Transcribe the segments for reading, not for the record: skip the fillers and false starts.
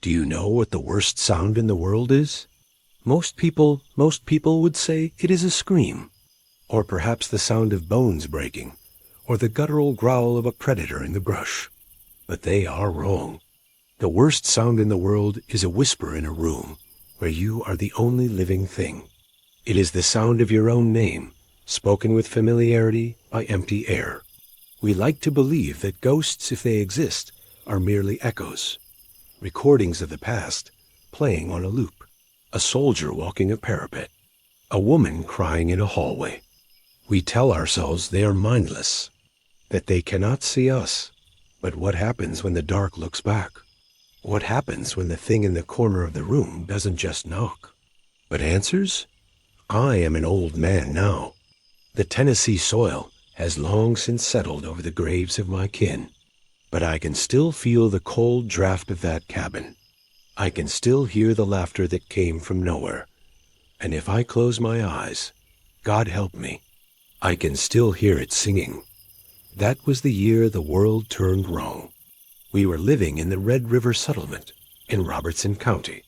Do you know what the worst sound in the world is? Most people would say it is a scream, or perhaps the sound of bones breaking, or the guttural growl of a predator in the brush. But they are wrong. The worst sound in the world is a whisper in a room where you are the only living thing. It is the sound of your own name, spoken with familiarity by empty air. We like to believe that ghosts, if they exist, are merely echoes, recordings of the past playing on a loop, a soldier walking a parapet, a woman crying in a hallway. We tell ourselves they are mindless, that they cannot see us. But what happens when the dark looks back? What happens when the thing in the corner of the room doesn't just knock, but answers? I am an old man now. The Tennessee soil has long since settled over the graves of my kin, but I can still feel the cold draft of that cabin. I can still hear the laughter that came from nowhere. And if I close my eyes, God help me, I can still hear it singing. That was the year the world turned wrong. We were living in the Red River settlement in Robertson County.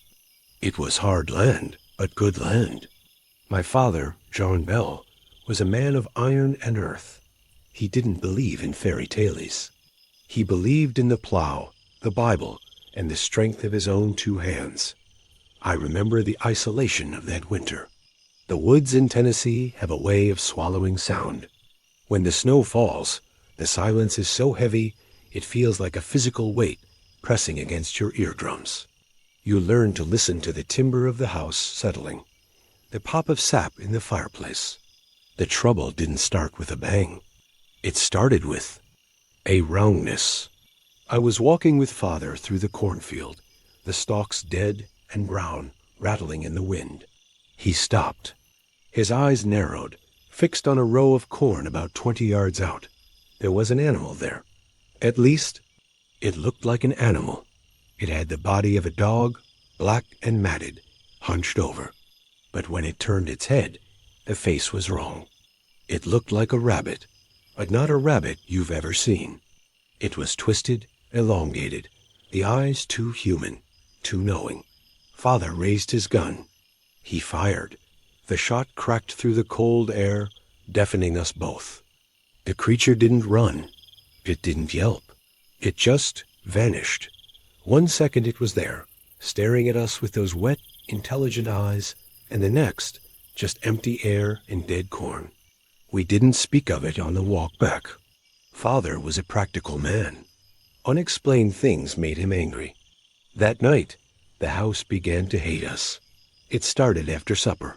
It was hard land, but good land. My father, John Bell, was a man of iron and earth. He didn't believe in fairy tales. He believed in the plow, the Bible, and the strength of his own two hands. I remember the isolation of that winter. The woods in Tennessee have a way of swallowing sound. When the snow falls, the silence is so heavy it feels like a physical weight pressing against your eardrums. You learn to listen to the timber of the house settling, the pop of sap in the fireplace. The trouble didn't start with a bang. It started with a roundness. I was walking with Father through the cornfield, the stalks dead and brown, rattling in the wind. He stopped. His eyes narrowed, fixed on a row of corn about 20 yards out. There was an animal there. At least, it looked like an animal. It had the body of a dog, black and matted, hunched over. But when it turned its head, the face was wrong. It looked like a rabbit, but not a rabbit you've ever seen. It was twisted, elongated, the eyes too human, too knowing. Father raised his gun. He fired. The shot cracked through the cold air, deafening us both. The creature didn't run. It didn't yelp. It just vanished. 1 second it was there, staring at us with those wet, intelligent eyes, and the next, just empty air and dead corn. We didn't speak of it on the walk back. Father was a practical man. Unexplained things made him angry. That night, the house began to hate us. It started after supper.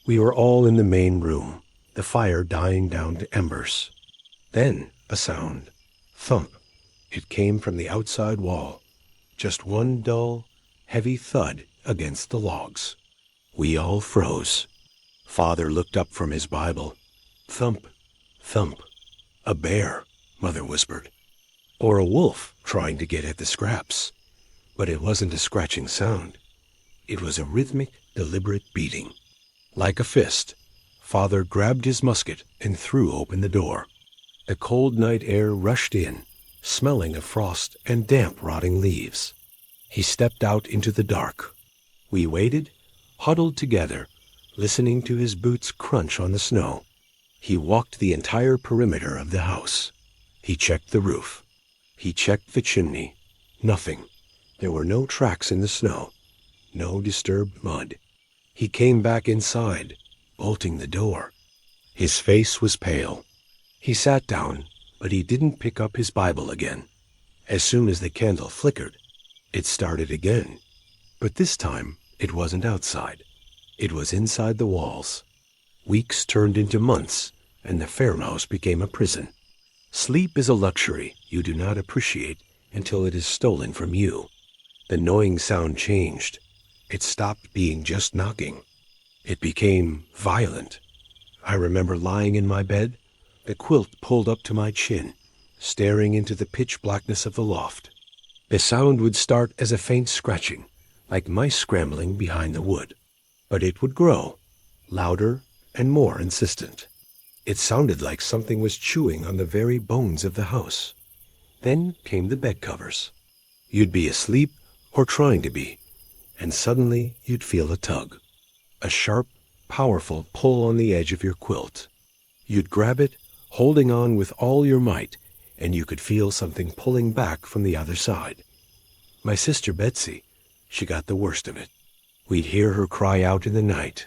We were all in the main room, the fire dying down to embers. Then a sound. Thump. It came from the outside wall. Just one dull, heavy thud against the logs. We all froze. Father looked up from his Bible. Thump, thump. A bear, Mother whispered. Or a wolf trying to get at the scraps. But it wasn't a scratching sound. It was a rhythmic, deliberate beating. Like a fist, Father grabbed his musket and threw open the door. The cold night air rushed in, smelling of frost and damp rotting leaves. He stepped out into the dark. We waited, huddled together, listening to his boots crunch on the snow. He walked the entire perimeter of the house. He checked the roof. He checked the chimney. Nothing. There were no tracks in the snow, no disturbed mud. He came back inside, bolting the door. His face was pale. He sat down, but he didn't pick up his Bible again. As soon as the candle flickered, it started again. But this time, it wasn't outside. It was inside the walls. Weeks turned into months, and the farmhouse became a prison. Sleep is a luxury you do not appreciate until it is stolen from you. The gnawing sound changed. It stopped being just knocking. It became violent. I remember lying in my bed, the quilt pulled up to my chin, staring into the pitch blackness of the loft. The sound would start as a faint scratching, like mice scrambling behind the wood. But it would grow, louder and more insistent. It sounded like something was chewing on the very bones of the house. Then came the bed covers. You'd be asleep or trying to be, and suddenly you'd feel a tug, a sharp, powerful pull on the edge of your quilt. You'd grab it, holding on with all your might, and you could feel something pulling back from the other side. My sister Betsy, she got the worst of it. We'd hear her cry out in the night.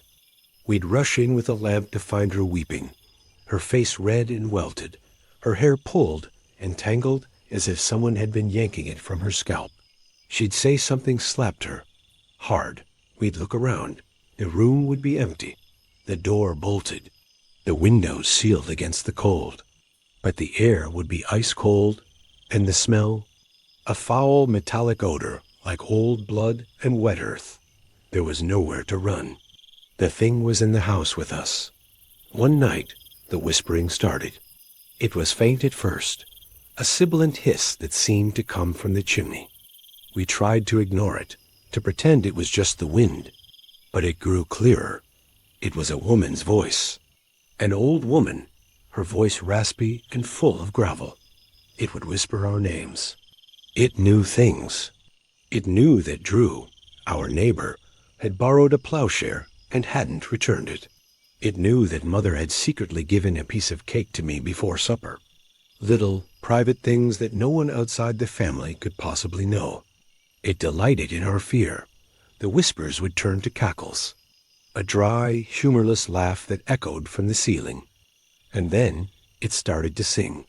We'd rush in with a lamp to find her weeping, her face red and welted, her hair pulled and tangled as if someone had been yanking it from her scalp. She'd say something slapped her. Hard. We'd look around. The room would be empty, the door bolted, the windows sealed against the cold. But the air would be ice cold, and the smell, a foul metallic odor like old blood and wet earth. There was nowhere to run. The thing was in the house with us. One night, the whispering started. It was faint at first, a sibilant hiss that seemed to come from the chimney. We tried to ignore it, to pretend it was just the wind. But it grew clearer. It was a woman's voice. An old woman, her voice raspy and full of gravel. It would whisper our names. It knew things. It knew that Drew, our neighbor, had borrowed a plowshare and hadn't returned it. It knew that Mother had secretly given a piece of cake to me before supper. Little, private things that no one outside the family could possibly know. It delighted in our fear. The whispers would turn to cackles, a dry, humorless laugh that echoed from the ceiling. And then it started to sing.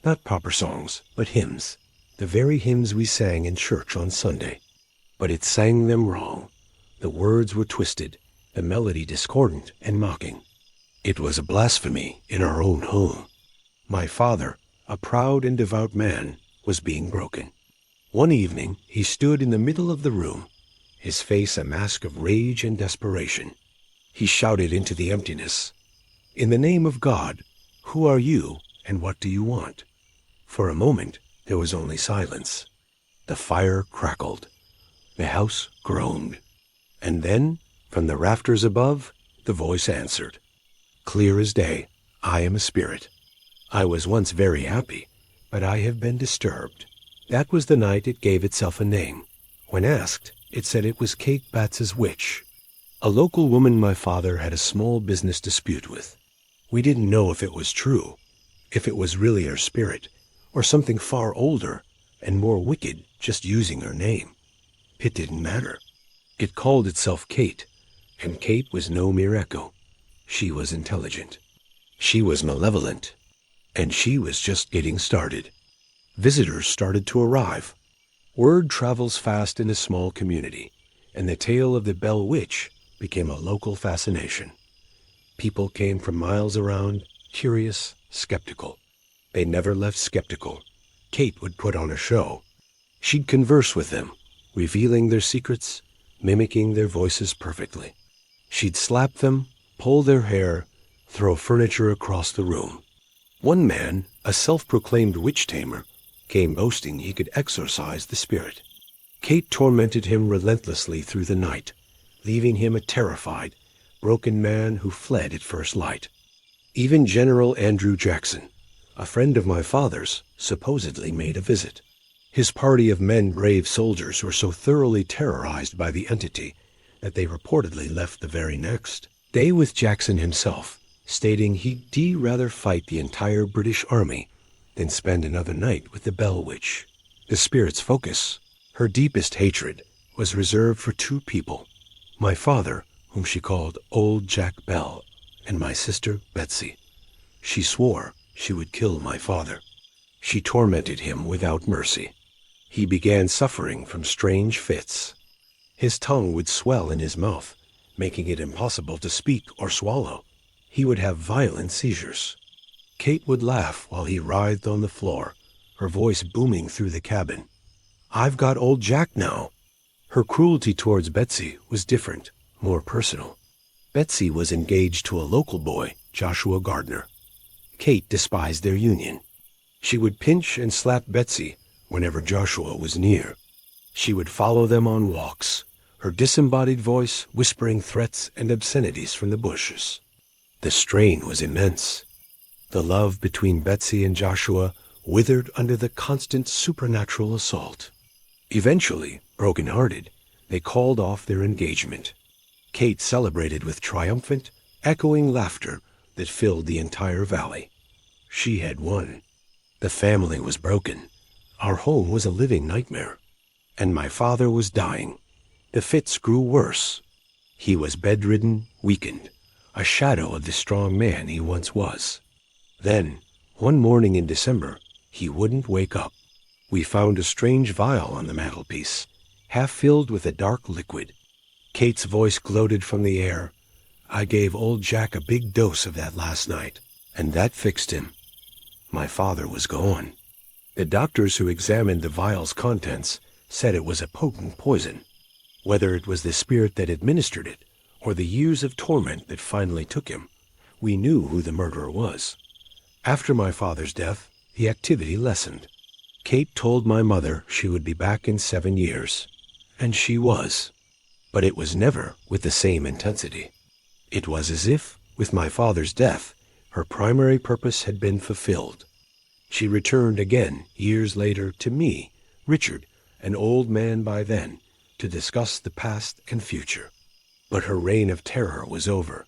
Not proper songs, but hymns. The very hymns we sang in church on Sunday. But it sang them wrong. The words were twisted, the melody discordant and mocking. It was a blasphemy in our own home. My father, a proud and devout man, was being broken. One evening he stood in the middle of the room, his face a mask of rage and desperation. He shouted into the emptiness, "In the name of God, who are you and what do you want?" For a moment there was only silence. The fire crackled. The house groaned. And then, from the rafters above, the voice answered. Clear as day, I am a spirit. I was once very happy, but I have been disturbed. That was the night it gave itself a name. When asked, it said it was Kate Batts's witch, a local woman my father had a small business dispute with. We didn't know if it was true, if it was really her spirit, or something far older and more wicked just using her name. It didn't matter. It called itself Kate, and Kate was no mere echo. She was intelligent. She was malevolent, and she was just getting started. Visitors started to arrive. Word travels fast in a small community, and the tale of the Bell Witch became a local fascination. People came from miles around, curious, skeptical. They never left skeptical. Kate would put on a show. She'd converse with them, revealing their secrets, mimicking their voices perfectly. She'd slap them, pull their hair, throw furniture across the room. One man, a self-proclaimed witch-tamer, came boasting he could exorcise the spirit. Kate tormented him relentlessly through the night, leaving him a terrified, broken man who fled at first light. Even General Andrew Jackson, a friend of my father's, supposedly made a visit. His party of men, brave soldiers, were so thoroughly terrorized by the entity that they reportedly left the very next day with Jackson himself, stating he'd rather fight the entire British Army than spend another night with the Bell Witch. The spirit's focus, her deepest hatred, was reserved for two people, my father, whom she called Old Jack Bell, and my sister Betsy. She swore she would kill my father. She tormented him without mercy. He began suffering from strange fits. His tongue would swell in his mouth, making it impossible to speak or swallow. He would have violent seizures. Kate would laugh while he writhed on the floor, her voice booming through the cabin. "I've got Old Jack now." Her cruelty towards Betsy was different, more personal. Betsy was engaged to a local boy, Joshua Gardner. Kate despised their union. She would pinch and slap Betsy whenever Joshua was near. She would follow them on walks, her disembodied voice whispering threats and obscenities from the bushes. The strain was immense. The love between Betsy and Joshua withered under the constant supernatural assault. Eventually, broken-hearted, they called off their engagement. Kate celebrated with triumphant, echoing laughter that filled the entire valley. She had won. The family was broken. Our home was a living nightmare. And my father was dying. The fits grew worse. He was bedridden, weakened, a shadow of the strong man he once was. Then, one morning in December, he wouldn't wake up. We found a strange vial on the mantelpiece, half filled with a dark liquid. Kate's voice gloated from the air. I gave old Jack a big dose of that last night, and that fixed him. My father was gone. The doctors who examined the vial's contents said it was a potent poison. Whether it was the spirit that administered it, or the years of torment that finally took him, we knew who the murderer was. After my father's death, the activity lessened. Kate told my mother she would be back in 7 years, and she was. But it was never with the same intensity. It was as if, with my father's death, her primary purpose had been fulfilled. She returned again, years later, to me, Richard, an old man by then, to discuss the past and future. But her reign of terror was over.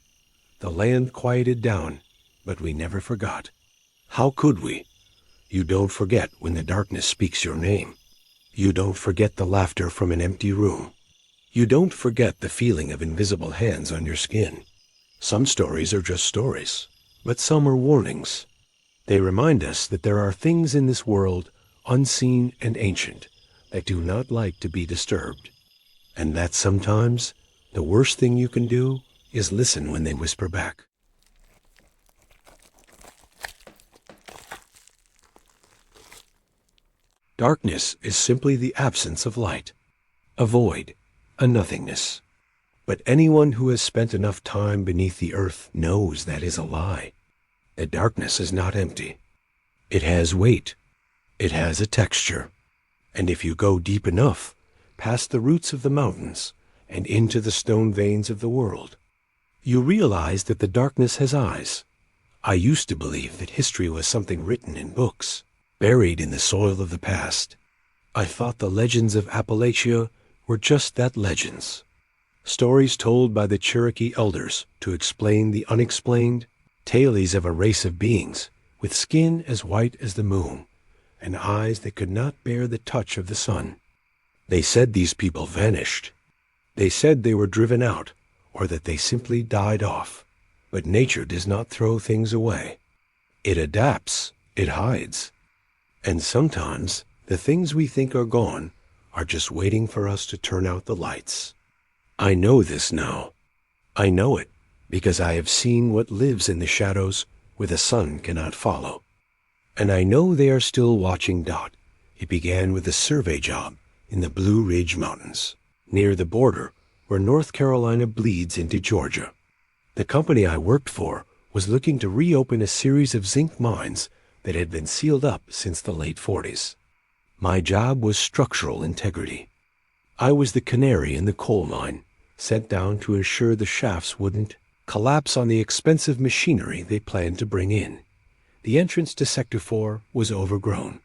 The land quieted down, but we never forgot. How could we? You don't forget when the darkness speaks your name. You don't forget the laughter from an empty room. You don't forget the feeling of invisible hands on your skin. Some stories are just stories, but some are warnings. They remind us that there are things in this world, unseen and ancient, that do not like to be disturbed. And that sometimes the worst thing you can do is listen when they whisper back. Darkness is simply the absence of light, a void, a nothingness. But anyone who has spent enough time beneath the earth knows that is a lie. That darkness is not empty. It has weight. It has a texture. And if you go deep enough, past the roots of the mountains and into the stone veins of the world, you realize that the darkness has eyes. I used to believe that history was something written in books, buried in the soil of the past. I thought the legends of Appalachia were just that, legends. Stories told by the Cherokee elders to explain the unexplained, tales of a race of beings with skin as white as the moon and eyes that could not bear the touch of the sun. They said these people vanished. They said they were driven out or that they simply died off. But nature does not throw things away. It adapts, it hides. And sometimes the things we think are gone are just waiting for us to turn out the lights. I know this now. I know it because I have seen what lives in the shadows where the sun cannot follow. And I know they are still watching Dot. It began with a survey job in the Blue Ridge Mountains, near the border where North Carolina bleeds into Georgia. The company I worked for was looking to reopen a series of zinc mines that had been sealed up since the late 40s. My job was structural integrity. I was the canary in the coal mine, sent down to ensure the shafts wouldn't collapse on the expensive machinery they planned to bring in. The entrance to Sector 4 was overgrown,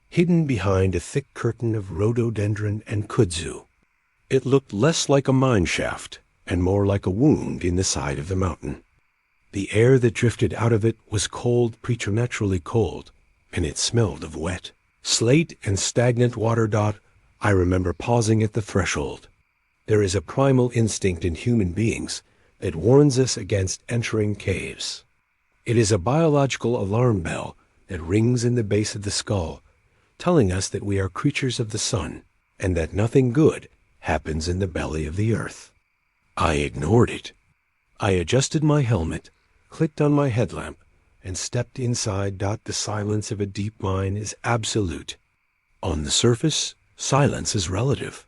hidden behind a thick curtain of rhododendron and kudzu. It looked less like a mine shaft and more like a wound in the side of the mountain. The air that drifted out of it was cold, preternaturally cold, and it smelled of wet. Slate and stagnant water. Dot, I remember pausing at the threshold. There is a primal instinct in human beings that warns us against entering caves. It is a biological alarm bell that rings in the base of the skull, telling us that we are creatures of the sun and that nothing good happens in the belly of the earth. I ignored it. I adjusted my helmet, clicked on my headlamp, and stepped inside. The silence of a deep mine is absolute. On the surface, silence is relative.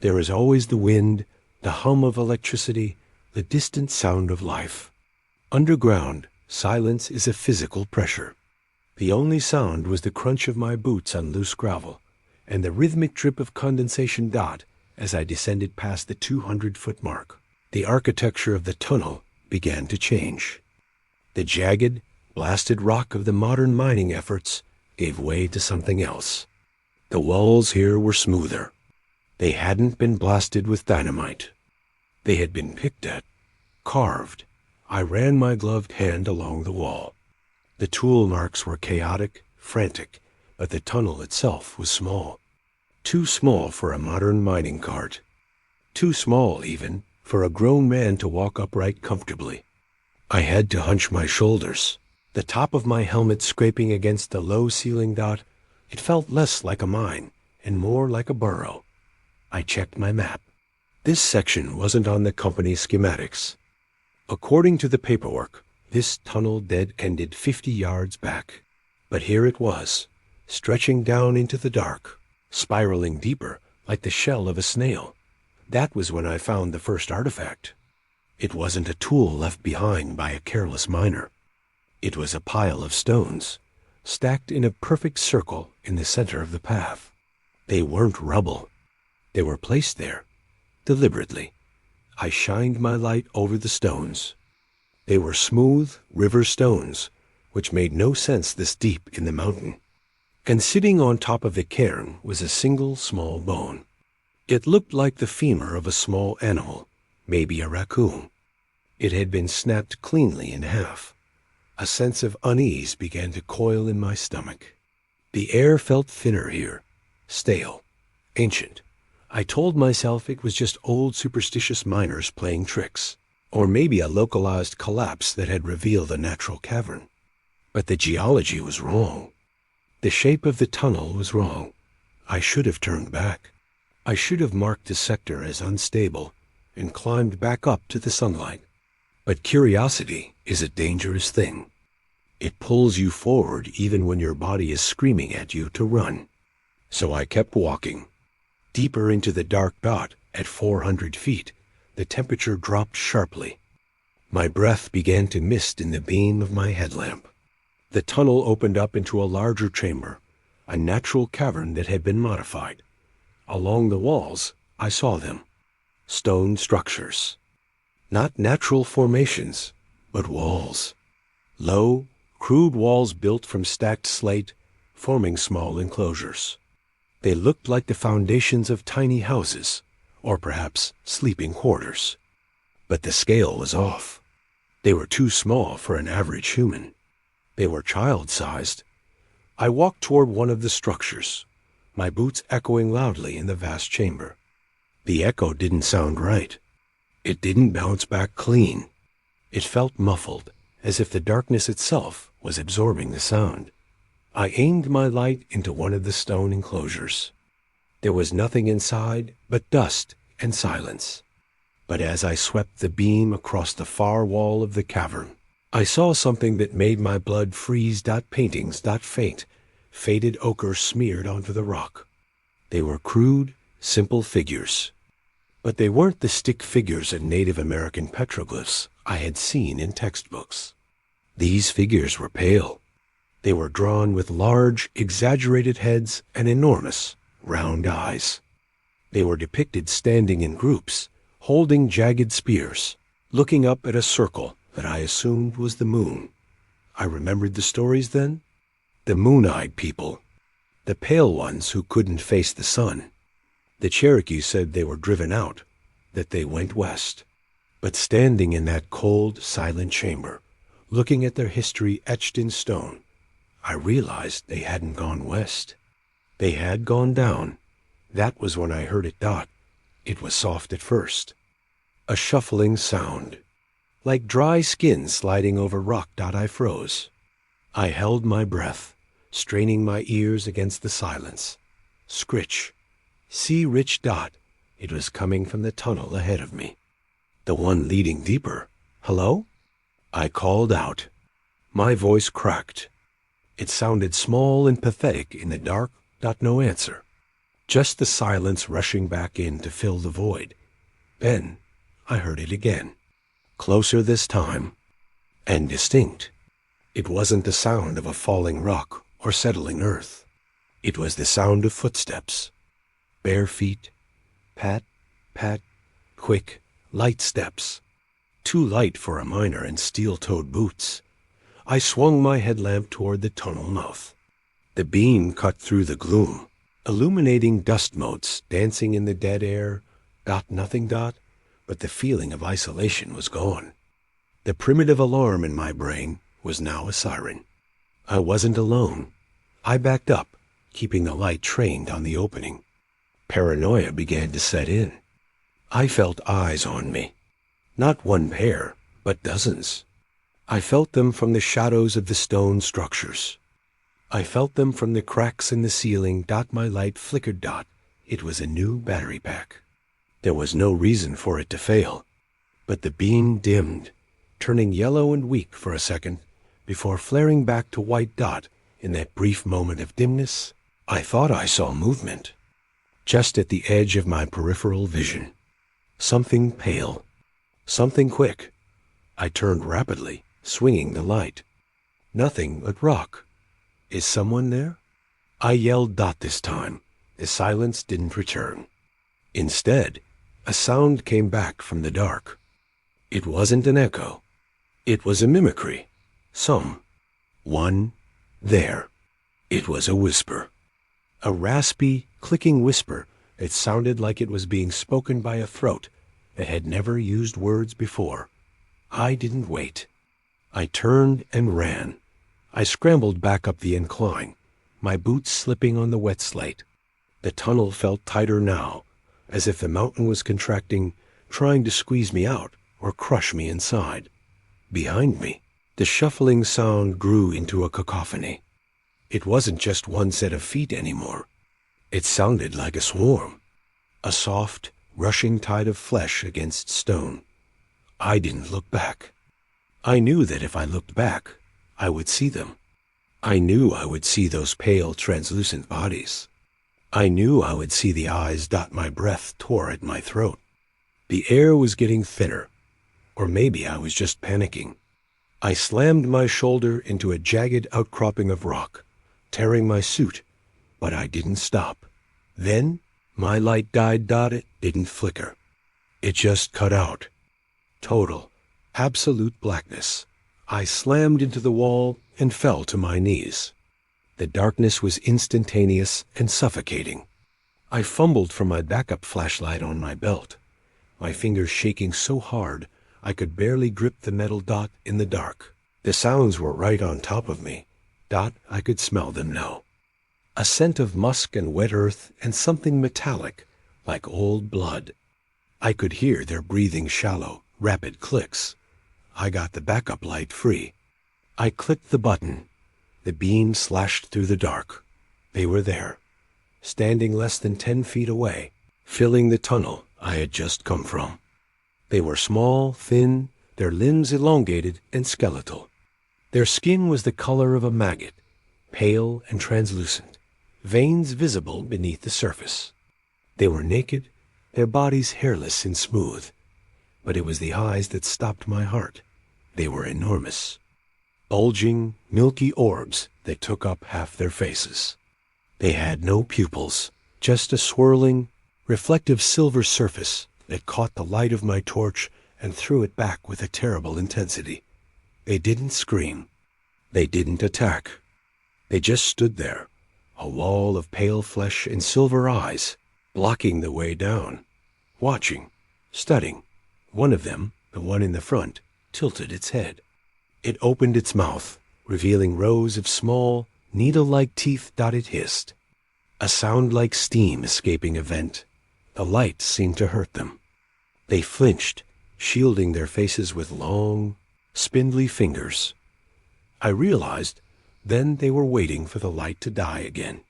There is always the wind, the hum of electricity, the distant sound of life. Underground, silence is a physical pressure. The only sound was the crunch of my boots on loose gravel and the rhythmic drip of condensation. As I descended past the 200-foot mark, the architecture of the tunnel began to change. The jagged, blasted rock of the modern mining efforts gave way to something else. The walls here were smoother. They hadn't been blasted with dynamite. They had been picked at, carved. I ran my gloved hand along the wall. The tool marks were chaotic, frantic, but the tunnel itself was small. Too small for a modern mining cart. Too small, even, for a grown man to walk upright comfortably. I had to hunch my shoulders. The top of my helmet scraping against the low ceiling dot, it felt less like a mine and more like a burrow. I checked my map. This section wasn't on the company schematics. According to the paperwork, this tunnel dead-ended 50 yards back. But here it was, stretching down into the dark, spiraling deeper like the shell of a snail. That was when I found the first artifact. It wasn't a tool left behind by a careless miner. It was a pile of stones, stacked in a perfect circle in the center of the path. They weren't rubble. They were placed there, deliberately. I shined my light over the stones. They were smooth river stones, which made no sense this deep in the mountain. And sitting on top of the cairn was a single small bone. It looked like the femur of a small animal, maybe a raccoon. It had been snapped cleanly in half. A sense of unease began to coil in my stomach. The air felt thinner here, stale, ancient. I told myself it was just old superstitious miners playing tricks, or maybe a localized collapse that had revealed a natural cavern. But the geology was wrong. The shape of the tunnel was wrong. I should have turned back. I should have marked the sector as unstable and climbed back up to the sunlight. But curiosity is a dangerous thing. It pulls you forward even when your body is screaming at you to run. So I kept walking. Deeper into the dark dot, at 400 feet, the temperature dropped sharply. My breath began to mist in the beam of my headlamp. The tunnel opened up into a larger chamber, a natural cavern that had been modified. Along the walls, I saw them. Stone structures. Not natural formations, but walls. Low, crude walls built from stacked slate, forming small enclosures. They looked like the foundations of tiny houses, or perhaps sleeping quarters. But the scale was off. They were too small for an average human. They were child-sized. I walked toward one of the structures, my boots echoing loudly in the vast chamber. The echo didn't sound right. It didn't bounce back clean. It felt muffled, as if the darkness itself was absorbing the sound. I aimed my light into one of the stone enclosures. There was nothing inside but dust and silence. But as I swept the beam across the far wall of the cavern, I saw something that made my blood freeze. Paintings. Faint, faded ochre smeared onto the rock. They were crude, simple figures. But they weren't the stick figures and Native American petroglyphs I had seen in textbooks. These figures were pale. They were drawn with large, exaggerated heads and enormous, round eyes. They were depicted standing in groups, holding jagged spears, looking up at a circle that I assumed was the moon. I remembered the stories then. The moon-eyed people. The pale ones who couldn't face the sun. The Cherokee said they were driven out, that they went west. But standing in that cold, silent chamber, looking at their history etched in stone, I realized they hadn't gone west. They had gone down. That was when I heard it dot. It was soft at first. A shuffling sound. Like dry skin sliding over rock. I froze. I held my breath, straining my ears against the silence. Scritch. See rich dot. It was coming from the tunnel ahead of me. The one leading deeper. Hello? I called out. My voice cracked. It sounded small and pathetic in the dark. No answer. Just the silence rushing back in to fill the void. Then I heard it again. Closer this time. And distinct. It wasn't the sound of a falling rock or settling earth. It was the sound of footsteps. Bare feet. Pat, pat, quick, light steps. Too light for a miner in steel-toed boots. I swung my headlamp toward the tunnel mouth. The beam cut through the gloom. illuminating dust motes dancing in the dead air, nothing, but the feeling of isolation was gone. The primitive alarm in my brain was now a siren. I wasn't alone. I backed up, keeping the light trained on the opening. Paranoia began to set in. I felt eyes on me. Not one pair, but dozens. I felt them from the shadows of the stone structures. I felt them from the cracks in the ceiling. My light flickered. It was a new battery pack. There was no reason for it to fail. But the beam dimmed, turning yellow and weak for a second, before flaring back to white. In that brief moment of dimness, I thought I saw movement. Just at the edge of my peripheral vision. Something pale. Something quick. I turned rapidly, swinging the light. Nothing but rock. Is someone there? I yelled this time. The silence didn't return. Instead, a sound came back from the dark. It wasn't an echo. It was a mimicry. One there. It was a whisper. A raspy, clicking whisper that sounded like it was being spoken by a throat that had never used words before. I didn't wait. I turned and ran. I scrambled back up the incline, my boots slipping on the wet slate. The tunnel felt tighter now, as if the mountain was contracting, trying to squeeze me out or crush me inside. Behind me, the shuffling sound grew into a cacophony. It wasn't just one set of feet anymore. It sounded like a swarm, a soft, rushing tide of flesh against stone. I didn't look back. I knew that if I looked back, I would see them. I knew I would see those pale, translucent bodies. I knew I would see the eyes. My breath tore at my throat. The air was getting thinner, or maybe I was just panicking. I slammed my shoulder into a jagged outcropping of rock, tearing my suit, but I didn't stop. Then, my light died. It didn't flicker. It just cut out. Total, absolute blackness. I slammed into the wall and fell to my knees. The darkness was instantaneous and suffocating. I fumbled for my backup flashlight on my belt, my fingers shaking so hard I could barely grip the metal dot in the dark. The sounds were right on top of me. I could smell them now. A scent of musk and wet earth and something metallic, like old blood. I could hear their breathing shallow, rapid clicks. I got the backup light free. I clicked the button. The beam slashed through the dark. They were there, standing less than 10 feet away, filling the tunnel I had just come from. They were small, thin, their limbs elongated and skeletal. Their skin was the color of a maggot, pale and translucent, veins visible beneath the surface. They were naked, their bodies hairless and smooth, but it was the eyes that stopped my heart. They were enormous. Bulging, milky orbs that took up half their faces. They had no pupils, just a swirling, reflective silver surface that caught the light of my torch and threw it back with a terrible intensity. They didn't scream. They didn't attack. They just stood there, a wall of pale flesh and silver eyes, blocking the way down, watching, studying. One of them, the one in the front, tilted its head. It opened its mouth, revealing rows of small, needle-like teeth. It hissed. A sound like steam escaping a vent. The light seemed to hurt them. They flinched, shielding their faces with long, spindly fingers. I realized then they were waiting for the light to die again.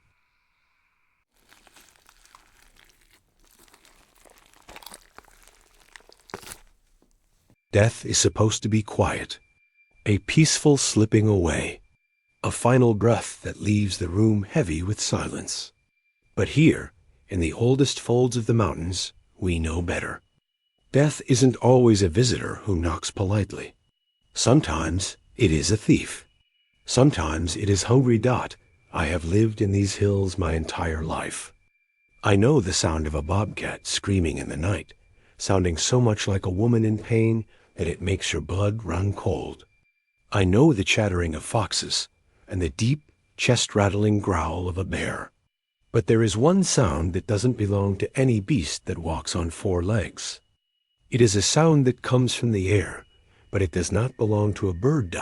Death is supposed to be quiet, a peaceful slipping away, a final breath that leaves the room heavy with silence. But here, in the oldest folds of the mountains, we know better. Death isn't always a visitor who knocks politely. Sometimes it is a thief. Sometimes it is hungry. I have lived in these hills my entire life. I know the sound of a bobcat screaming in the night, sounding so much like a woman in pain that it makes your blood run cold. I know the chattering of foxes and the deep, chest-rattling growl of a bear. But there is one sound that doesn't belong to any beast that walks on four legs. It is a sound that comes from the air, but it does not belong to a bird.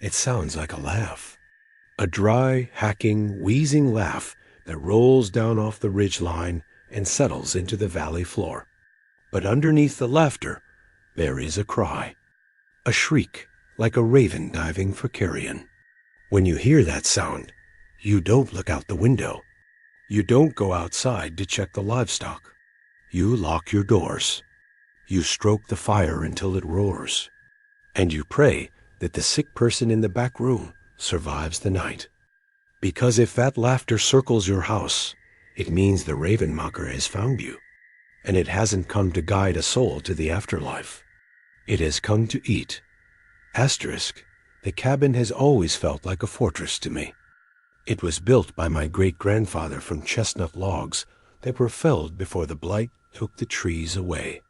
It sounds like a laugh. A dry, hacking, wheezing laugh that rolls down off the ridge line and settles into the valley floor. But underneath the laughter, there is a cry. A shriek, like a raven diving for carrion. When you hear that sound, you don't look out the window. You don't go outside to check the livestock. You lock your doors. You stroke the fire until it roars. And you pray that the sick person in the back room survives the night. Because if that laughter circles your house, it means the raven mocker has found you. And it hasn't come to guide a soul to the afterlife. It has come to eat. Asterisk, the cabin has always felt like a fortress to me. It was built by my great-grandfather from chestnut logs that were felled before the blight took the trees away.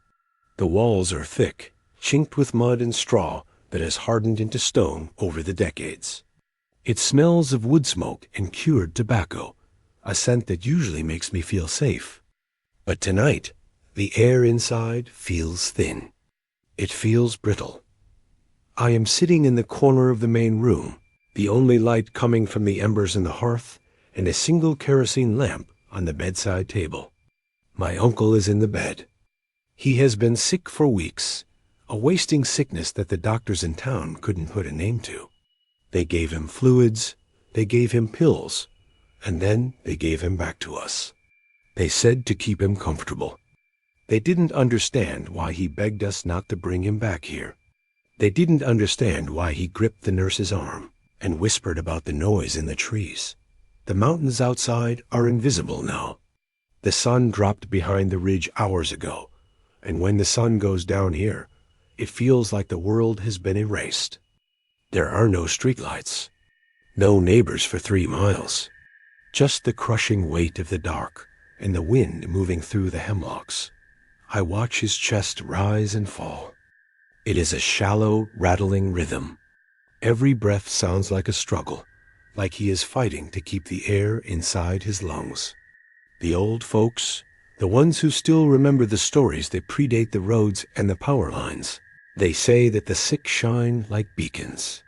The walls are thick, chinked with mud and straw that has hardened into stone over the decades. It smells of wood smoke and cured tobacco, a scent that usually makes me feel safe. But tonight, the air inside feels thin. It feels brittle. I am sitting in the corner of the main room, the only light coming from the embers in the hearth and a single kerosene lamp on the bedside table. My uncle is in the bed. He has been sick for weeks, a wasting sickness that the doctors in town couldn't put a name to. They gave him fluids, they gave him pills, and then they gave him back to us. They said to keep him comfortable. They didn't understand why he begged us not to bring him back here. They didn't understand why he gripped the nurse's arm and whispered about the noise in the trees. The mountains outside are invisible now. The sun dropped behind the ridge hours ago, and when the sun goes down here, it feels like the world has been erased. There are no streetlights, no neighbors for 3 miles, just the crushing weight of the dark and the wind moving through the hemlocks. I watch his chest rise and fall. It is a shallow, rattling rhythm. Every breath sounds like a struggle, like he is fighting to keep the air inside his lungs. The old folks, the ones who still remember the stories that predate the roads and the power lines, they say that the sick shine like beacons.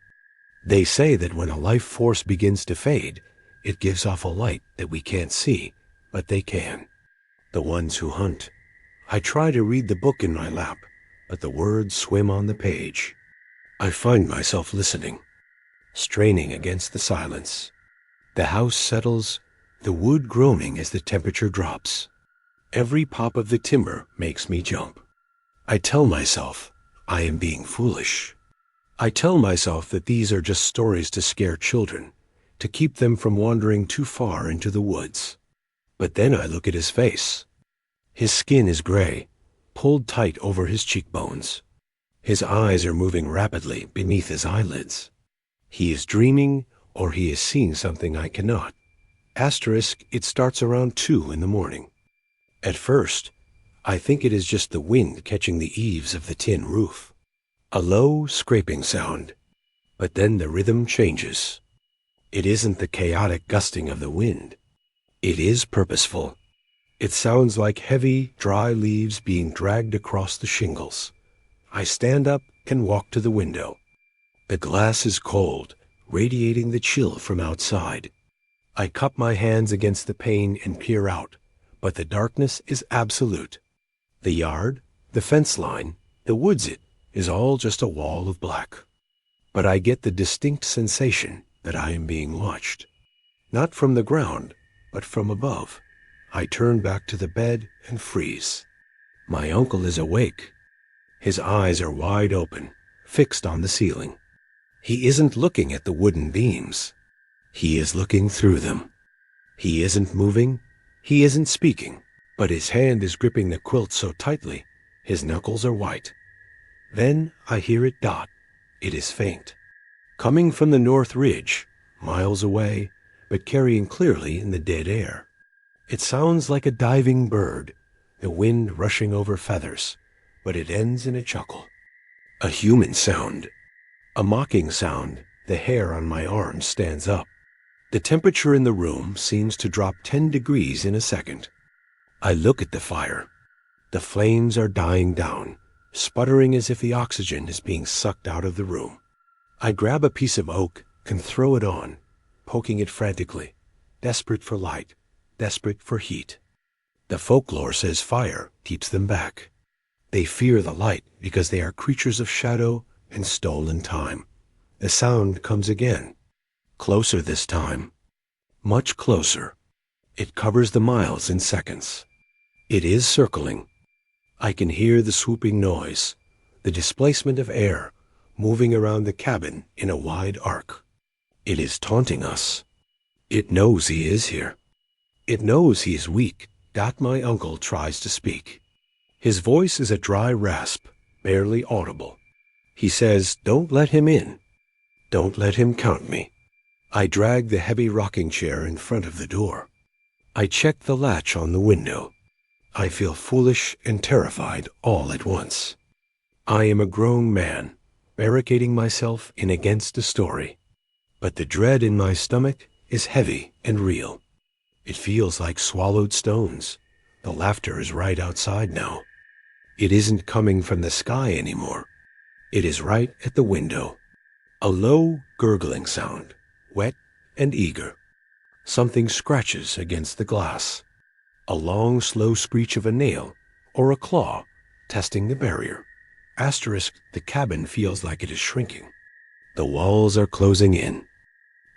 They say that when a life force begins to fade, it gives off a light that we can't see, but they can. The ones who hunt. I try to read the book in my lap, but the words swim on the page. I find myself listening, straining against the silence. The house settles, the wood groaning as the temperature drops. Every pop of the timber makes me jump. I tell myself I am being foolish. I tell myself that these are just stories to scare children, to keep them from wandering too far into the woods. But then I look at his face. His skin is gray, pulled tight over his cheekbones. His eyes are moving rapidly beneath his eyelids. He is dreaming, or he is seeing something I cannot. Asterisk, it starts around 2 in the morning. At first, I think it is just the wind catching the eaves of the tin roof. A low, scraping sound. But then the rhythm changes. It isn't the chaotic gusting of the wind. It is purposeful. It sounds like heavy, dry leaves being dragged across the shingles. I stand up and walk to the window. The glass is cold, radiating the chill from outside. I cup my hands against the pane and peer out, but the darkness is absolute. The yard, the fence line, the woods, it is all just a wall of black. But I get the distinct sensation that I am being watched. Not from the ground, but from above. I turn back to the bed and freeze. My uncle is awake. His eyes are wide open, fixed on the ceiling. He isn't looking at the wooden beams. He is looking through them. He isn't moving. He isn't speaking. But his hand is gripping the quilt so tightly, his knuckles are white. Then I hear it dot. It is faint. Coming from the north ridge, miles away, but carrying clearly in the dead air. It sounds like a diving bird, the wind rushing over feathers, but it ends in a chuckle. A human sound. A mocking sound. The hair on my arm stands up. The temperature in the room seems to drop 10 degrees in a second. I look at the fire. The flames are dying down, sputtering as if the oxygen is being sucked out of the room. I grab a piece of oak and throw it on, poking it frantically, desperate for light, desperate for heat. The folklore says fire keeps them back. They fear the light because they are creatures of shadow and stolen time. The sound comes again. Closer this time. Much closer. It covers the miles in seconds. It is circling. I can hear the swooping noise, the displacement of air moving around the cabin in a wide arc. It is taunting us. It knows he is here. It knows he is weak. My uncle tries to speak. His voice is a dry rasp, barely audible. He says, "Don't let him in. Don't let him count me." I drag the heavy rocking chair in front of the door. I check the latch on the window. I feel foolish and terrified all at once. I am a grown man, barricading myself in against a story. But the dread in my stomach is heavy and real. It feels like swallowed stones. The laughter is right outside now. It isn't coming from the sky anymore. It is right at the window. A low, gurgling sound, wet and eager. Something scratches against the glass. A long, slow screech of a nail or a claw testing the barrier. The cabin feels like it is shrinking. The walls are closing in.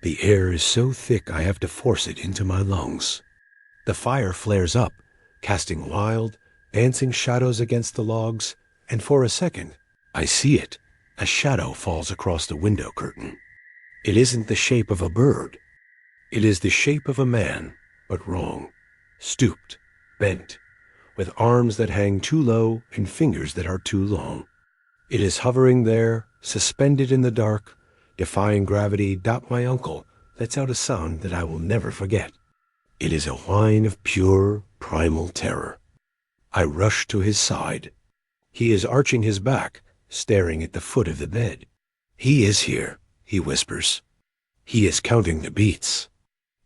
The air is so thick I have to force it into my lungs. The fire flares up, casting wild, dancing shadows against the logs, and for a second, I see it. A shadow falls across the window curtain. It isn't the shape of a bird. It is the shape of a man, but wrong. Stooped, bent, with arms that hang too low and fingers that are too long. It is hovering there, suspended in the dark, defying gravity. My uncle lets out a sound that I will never forget. It is a whine of pure, primal terror. I rush to his side. He is arching his back, staring at the foot of the bed. He is here, he whispers. He is counting the beats.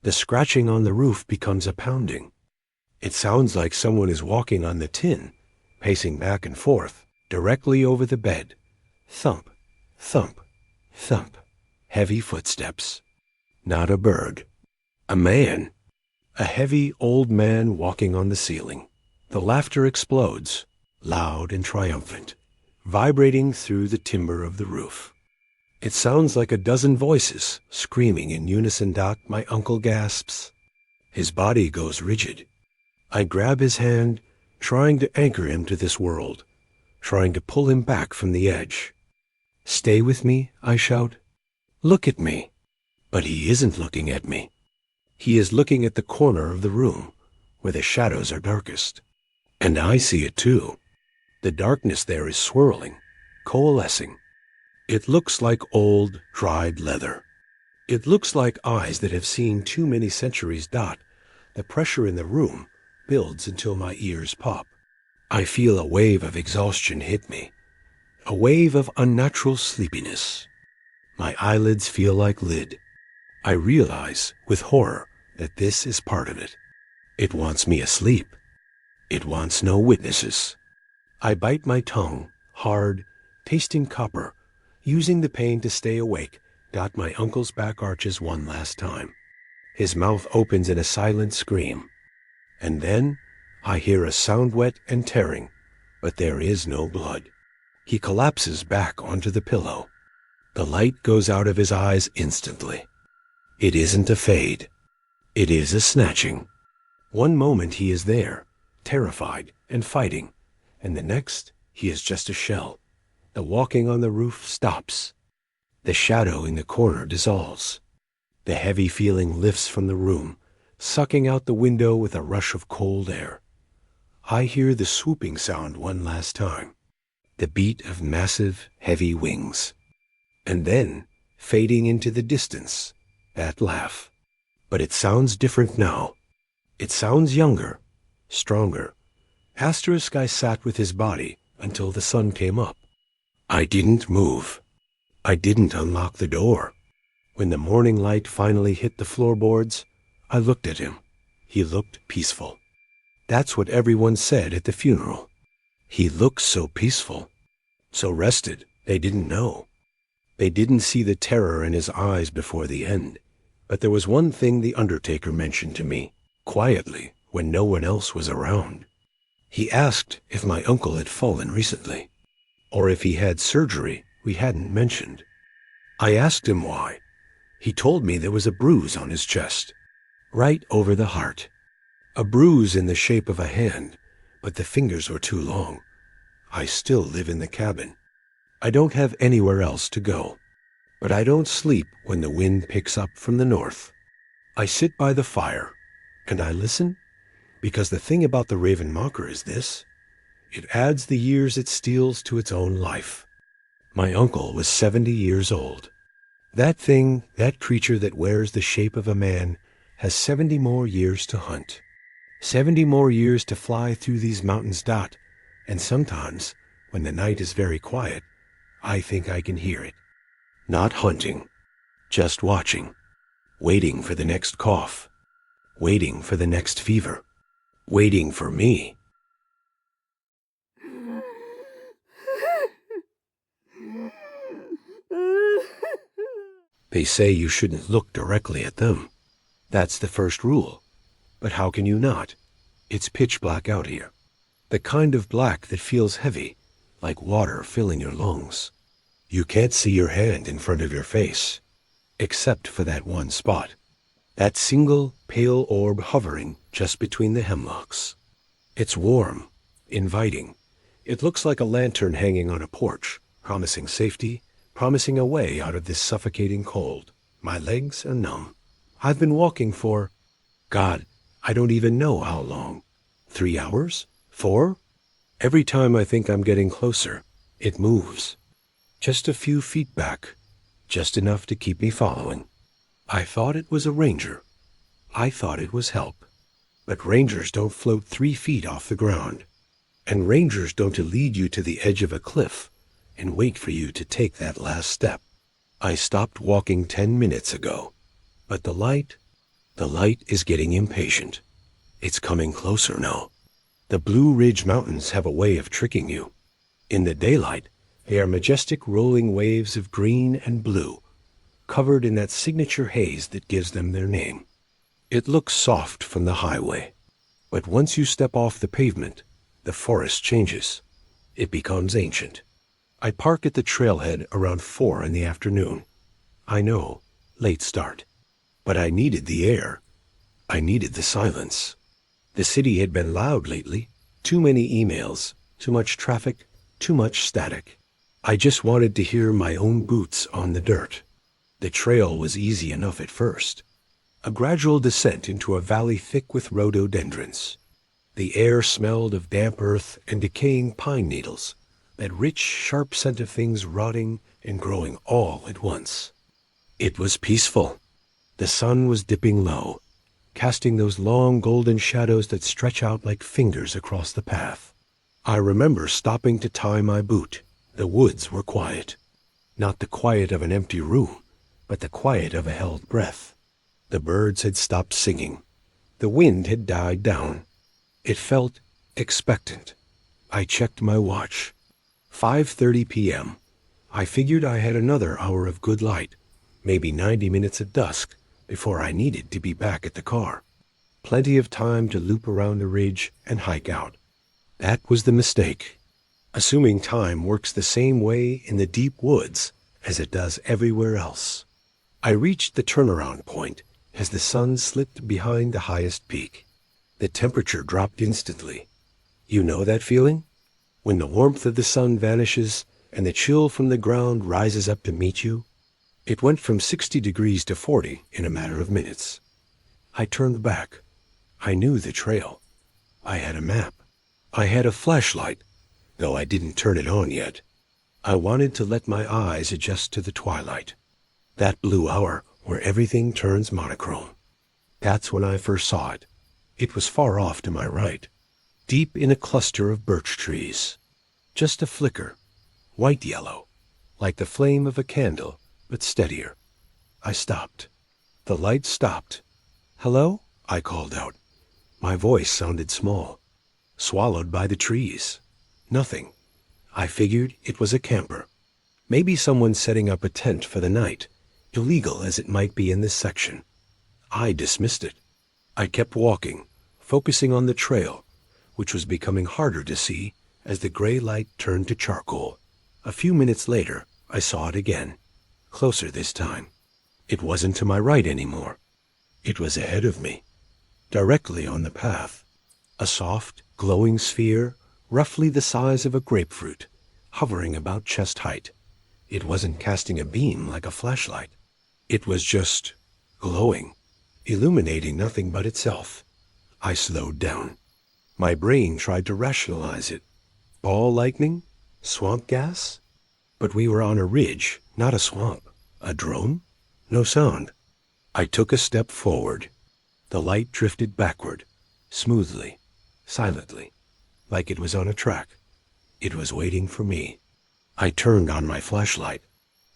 The scratching on the roof becomes a pounding. It sounds like someone is walking on the tin, pacing back and forth, directly over the bed. Thump, thump, thump. Heavy footsteps. Not a bird. A man. A heavy old man walking on the ceiling. The laughter explodes, loud and triumphant, vibrating through the timber of the roof. It sounds like a dozen voices screaming in unison. My uncle gasps. His body goes rigid. I grab his hand, trying to anchor him to this world, trying to pull him back from the edge. "Stay with me," I shout. "Look at me." But he isn't looking at me. He is looking at the corner of the room, where the shadows are darkest. And I see it too. The darkness there is swirling, coalescing. It looks like old, dried leather. It looks like eyes that have seen too many centuries. The pressure in the room builds until my ears pop. I feel a wave of exhaustion hit me, a wave of unnatural sleepiness. My eyelids feel like lid. I realize, with horror, that this is part of it. It wants me asleep. It wants no witnesses. I bite my tongue, hard, tasting copper, using the pain to stay awake. My uncle's back arches one last time. His mouth opens in a silent scream. And then I hear a sound wet and tearing, but there is no blood. He collapses back onto the pillow. The light goes out of his eyes instantly. It isn't a fade. It is a snatching. One moment he is there, terrified and fighting, and the next he is just a shell. The walking on the roof stops. The shadow in the corner dissolves. The heavy feeling lifts from the room, sucking out the window with a rush of cold air. I hear the swooping sound one last time, the beat of massive, heavy wings. And then, fading into the distance, that laugh. But it sounds different now. It sounds younger, stronger. I sat with his body until the sun came up. I didn't move. I didn't unlock the door. When the morning light finally hit the floorboards, I looked at him. He looked peaceful. That's what everyone said at the funeral. He looked so peaceful, so rested. They didn't know. They didn't see the terror in his eyes before the end. But there was one thing the undertaker mentioned to me, quietly, when no one else was around. He asked if my uncle had fallen recently, or if he had surgery we hadn't mentioned. I asked him why. He told me there was a bruise on his chest, right over the heart. A bruise in the shape of a hand, but the fingers were too long. I still live in the cabin. I don't have anywhere else to go. But I don't sleep when the wind picks up from the north. I sit by the fire, and I listen, because the thing about the raven mocker is this: it adds the years it steals to its own life. My uncle was 70 years old. That thing, that creature that wears the shape of a man, has 70 more years to hunt. 70 more years to fly through these mountains. And sometimes, when the night is very quiet, I think I can hear it. Not hunting, just watching, waiting for the next cough, waiting for the next fever, waiting for me. They say you shouldn't look directly at them. That's the first rule. But how can you not? It's pitch black out here. The kind of black that feels heavy, like water filling your lungs. You can't see your hand in front of your face, except for that one spot. That single pale orb hovering just between the hemlocks. It's warm, inviting. It looks like a lantern hanging on a porch, promising safety, promising a way out of this suffocating cold. My legs are numb. I've been walking for, God, I don't even know how long. 3 hours? 4? Every time I think I'm getting closer, it moves. Just a few feet back, just enough to keep me following. I thought it was a ranger. I thought it was help. But rangers don't float 3 feet off the ground. And rangers don't lead you to the edge of a cliff and wait for you to take that last step. I stopped walking 10 minutes ago. But the light is getting impatient. It's coming closer now. The Blue Ridge Mountains have a way of tricking you. In the daylight, they are majestic rolling waves of green and blue, covered in that signature haze that gives them their name. It looks soft from the highway, but once you step off the pavement, the forest changes. It becomes ancient. I park at the trailhead around 4 in the afternoon. I know, late start. But I needed the air. I needed the silence. The city had been loud lately. Too many emails, too much traffic, too much static. I just wanted to hear my own boots on the dirt. The trail was easy enough at first. A gradual descent into a valley thick with rhododendrons. The air smelled of damp earth and decaying pine needles, that rich, sharp scent of things rotting and growing all at once. It was peaceful. The sun was dipping low, casting those long golden shadows that stretch out like fingers across the path. I remember stopping to tie my boot. The woods were quiet. Not the quiet of an empty room, but the quiet of a held breath. The birds had stopped singing. The wind had died down. It felt expectant. I checked my watch. 5:30 p.m. I figured I had another hour of good light, maybe 90 minutes at dusk, before I needed to be back at the car. Plenty of time to loop around the ridge and hike out. That was the mistake. Assuming time works the same way in the deep woods as it does everywhere else. I reached the turnaround point as the sun slipped behind the highest peak. The temperature dropped instantly. You know that feeling? When the warmth of the sun vanishes and the chill from the ground rises up to meet you? It went from 60 degrees to 40 in a matter of minutes. I turned back. I knew the trail. I had a map. I had a flashlight, though I didn't turn it on yet. I wanted to let my eyes adjust to the twilight. That blue hour where everything turns monochrome. That's when I first saw it. It was far off to my right, deep in a cluster of birch trees. Just a flicker, white-yellow, like the flame of a candle, but steadier. I stopped. The light stopped. "Hello?" I called out. My voice sounded small, swallowed by the trees. Nothing. I figured it was a camper. Maybe someone setting up a tent for the night, illegal as it might be in this section. I dismissed it. I kept walking, focusing on the trail, which was becoming harder to see as the gray light turned to charcoal. A few minutes later, I saw it again, closer this time. It wasn't to my right anymore. It was ahead of me, directly on the path. A soft, glowing sphere, roughly the size of a grapefruit, hovering about chest height. It wasn't casting a beam like a flashlight. It was just glowing, illuminating nothing but itself. I slowed down. My brain tried to rationalize it. Ball lightning? Swamp gas? But we were on a ridge, not a swamp. A drone? No sound. I took a step forward. The light drifted backward, smoothly, silently, like it was on a track. It was waiting for me. I turned on my flashlight.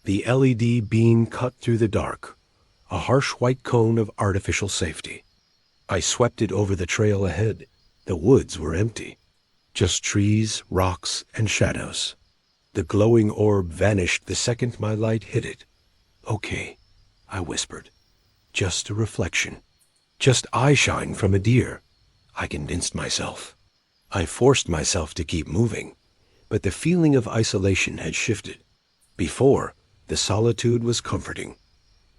The LED beam cut through the dark, a harsh white cone of artificial safety. I swept it over the trail ahead. The woods were empty. Just trees, rocks, and shadows. The glowing orb vanished the second my light hit it. "Okay," I whispered. "Just a reflection. Just eyeshine from a deer," I convinced myself. I forced myself to keep moving, but the feeling of isolation had shifted. Before, the solitude was comforting.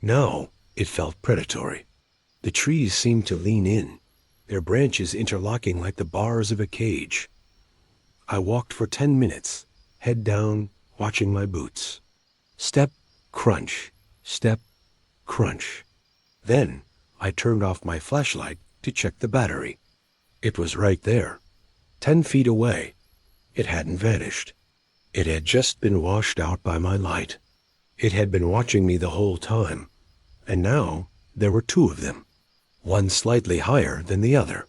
Now, it felt predatory. The trees seemed to lean in, their branches interlocking like the bars of a cage. I walked for 10 minutes, head down, watching my boots. Step, crunch, step, crunch. Then, I turned off my flashlight to check the battery. It was right there, 10 feet away. It hadn't vanished. It had just been washed out by my light. It had been watching me the whole time, and now there were 2 of them, one slightly higher than the other.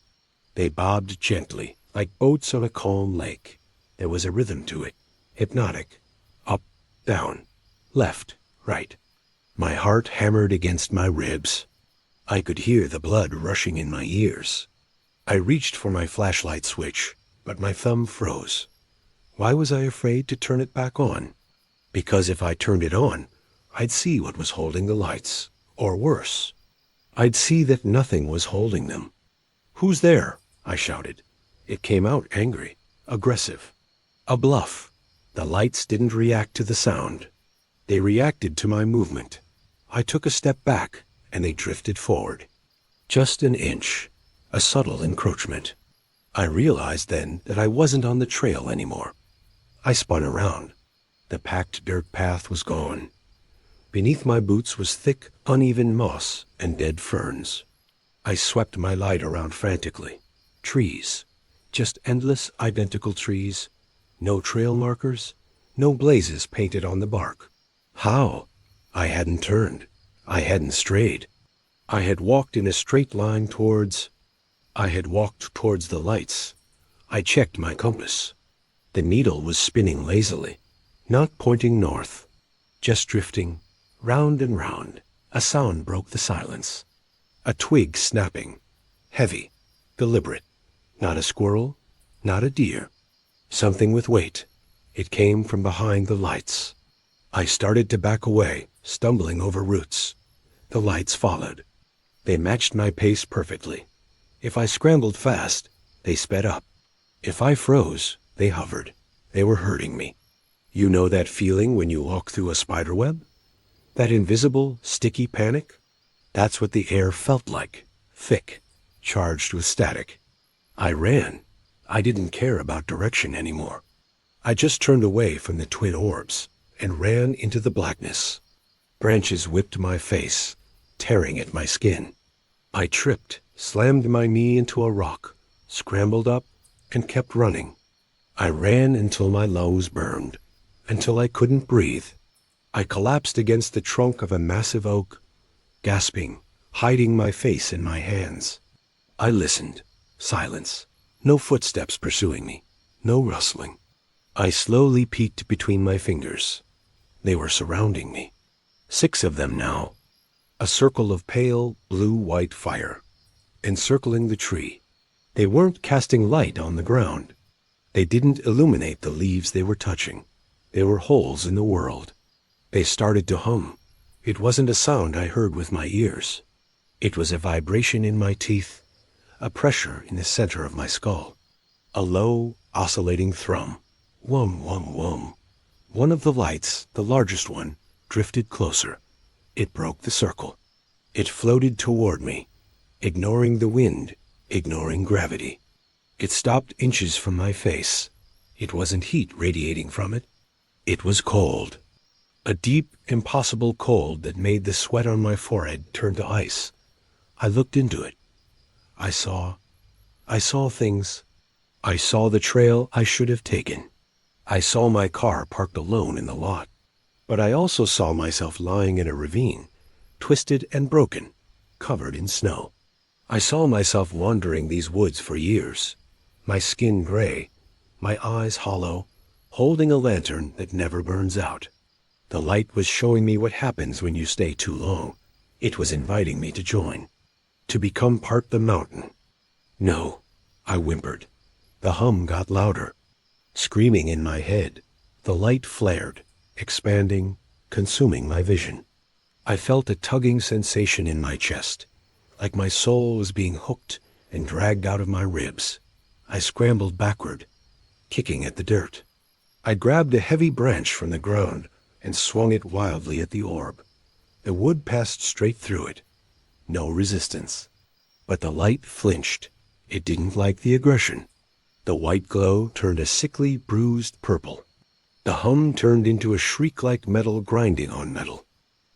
They bobbed gently, like boats on a calm lake. There was a rhythm to it, hypnotic. Up, down, left, right. My heart hammered against my ribs. I could hear the blood rushing in my ears. I reached for my flashlight switch, but my thumb froze. Why was I afraid to turn it back on? Because if I turned it on, I'd see what was holding the lights. Or worse, I'd see that nothing was holding them. "Who's there?" I shouted. It came out angry, aggressive. A bluff. The lights didn't react to the sound. They reacted to my movement. I took a step back, and they drifted forward. Just an inch, a subtle encroachment. I realized then that I wasn't on the trail anymore. I spun around. The packed dirt path was gone. Beneath my boots was thick, uneven moss and dead ferns. I swept my light around frantically. Trees. Just endless, identical trees. No trail markers. No blazes painted on the bark. How? I hadn't turned. I hadn't strayed. I had walked in a straight line towards the lights. I checked my compass. The needle was spinning lazily, not pointing north, just drifting, round and round. A sound broke the silence. A twig snapping, heavy, deliberate. Not a squirrel, not a deer. Something with weight. It came from behind the lights. I started to back away, stumbling over roots. The lights followed. They matched my pace perfectly. If I scrambled fast, they sped up. If I froze, they hovered. They were hurting me. You know that feeling when you walk through a spider web? That invisible, sticky panic? That's what the air felt like. Thick, charged with static. I ran. I didn't care about direction anymore. I just turned away from the twin orbs and ran into the blackness. Branches whipped my face, tearing at my skin. I tripped, slammed my knee into a rock, scrambled up, and kept running. I ran until my lungs burned, until I couldn't breathe. I collapsed against the trunk of a massive oak, gasping, hiding my face in my hands. I listened. Silence. No footsteps pursuing me. No rustling. I slowly peeked between my fingers. They were surrounding me. 6 of them now. A circle of pale, blue-white fire, encircling the tree. They weren't casting light on the ground. They didn't illuminate the leaves they were touching. They were holes in the world. They started to hum. It wasn't a sound I heard with my ears. It was a vibration in my teeth, a pressure in the center of my skull. A low, oscillating thrum. Whum, whum, whum. One of the lights, the largest one, drifted closer. It broke the circle. It floated toward me, ignoring the wind, ignoring gravity. It stopped inches from my face. It wasn't heat radiating from it. It was cold. A deep, impossible cold that made the sweat on my forehead turn to ice. I looked into it. I saw things. I saw the trail I should have taken. I saw my car parked alone in the lot. But I also saw myself lying in a ravine, twisted and broken, covered in snow. I saw myself wandering these woods for years, my skin gray, my eyes hollow, holding a lantern that never burns out. The light was showing me what happens when you stay too long. It was inviting me to join, to become part the mountain. No, I whimpered. The hum got louder, screaming in my head. The light flared, expanding, consuming my vision. I felt a tugging sensation in my chest, like my soul was being hooked and dragged out of my ribs. I scrambled backward, kicking at the dirt. I grabbed a heavy branch from the ground and swung it wildly at the orb. The wood passed straight through it. No resistance. But the light flinched. It didn't like the aggression. The white glow turned a sickly, bruised purple. The hum turned into a shriek like metal grinding on metal.